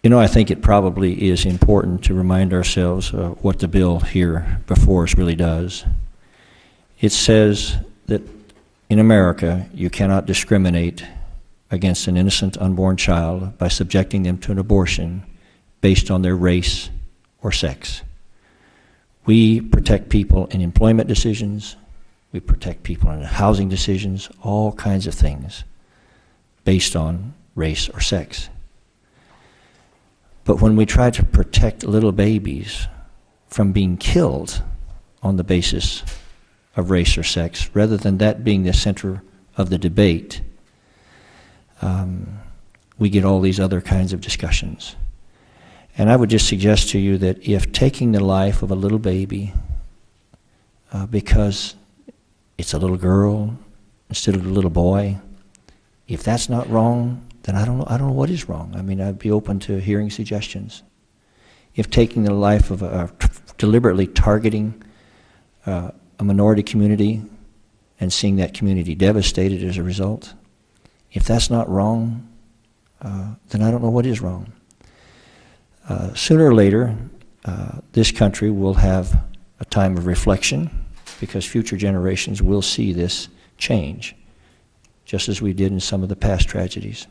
You know, I think it probably is important to remind ourselves what the bill here before us really does. It says that in America, you cannot discriminate against an innocent unborn child by subjecting them to an abortion based on their race or sex. We protect people in employment decisions, we protect people in housing decisions, all kinds of things based on race or sex. But when we try to protect little babies from being killed on the basis of race or sex, rather than that being the center of the debate, we get all these other kinds of discussions. And I would just suggest to you that if taking the life of a little baby because it's a little girl instead of a little boy, if that's not wrong, then I don't know what is wrong. I mean, I'd be open to hearing suggestions. If taking the life of deliberately targeting a minority community and seeing that community devastated as a result, if that's not wrong, then I don't know what is wrong. Sooner or later, this country will have a time of reflection because future generations will see this change, just as we did in some of the past tragedies.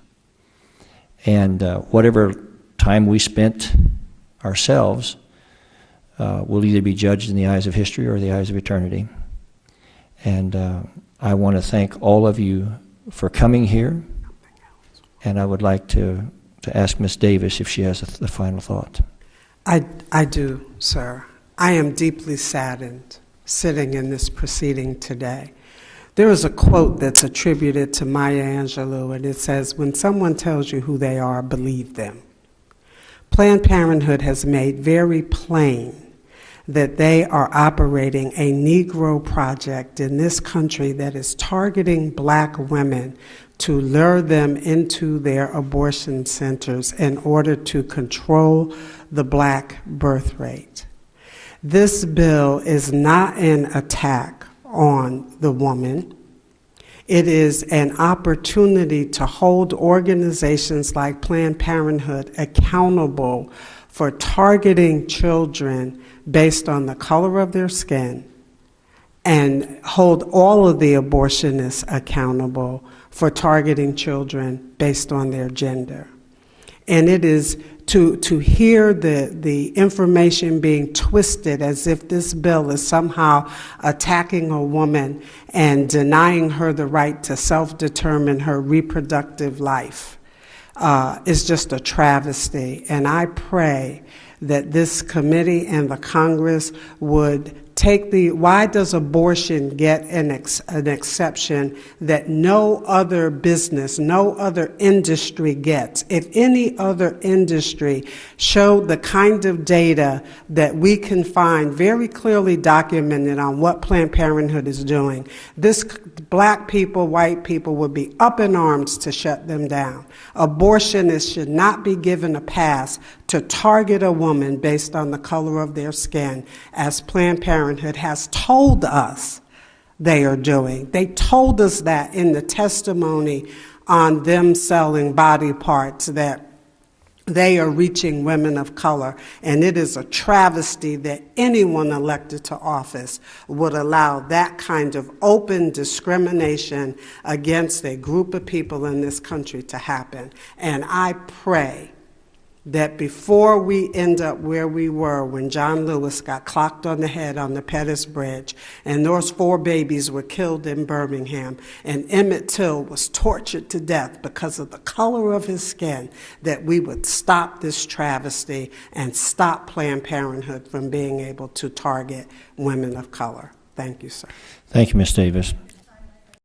And whatever time we spent ourselves will either be judged in the eyes of history or the eyes of eternity. And I want to thank all of you for coming here, and I would like to ask Ms. Davis if she has the final thought. I do, sir. I am deeply saddened sitting in this proceeding today. There is a quote that's attributed to Maya Angelou, and it says, "When someone tells you who they are, believe them." Planned Parenthood has made very plain that they are operating a Negro project in this country that is targeting black women to lure them into their abortion centers in order to control the black birth rate. This bill is not an attack on the woman. It is an opportunity to hold organizations like Planned Parenthood accountable for targeting children based on the color of their skin, and hold all of the abortionists accountable for targeting children based on their gender. And it is to hear the information being twisted as if this bill is somehow attacking a woman and denying her the right to self-determine her reproductive life is just a travesty. And I pray that this committee and the Congress would take why does abortion get an exception that no other business, no other industry gets? If any other industry showed the kind of data that we can find very clearly documented on what Planned Parenthood is doing, black people, white people would be up in arms to shut them down. Abortionists should not be given a pass to target a woman based on the color of their skin, as Planned Parenthood has told us they are doing. They told us that in the testimony on them selling body parts, that they are reaching women of color, and it is a travesty that anyone elected to office would allow that kind of open discrimination against a group of people in this country to happen. And I pray that before we end up where we were when John Lewis got clocked on the head on the Pettus Bridge, and those 4 babies were killed in Birmingham, and Emmett Till was tortured to death because of the color of his skin, that we would stop this travesty and stop Planned Parenthood from being able to target women of color. Thank you, sir. Thank you, Ms. Davis.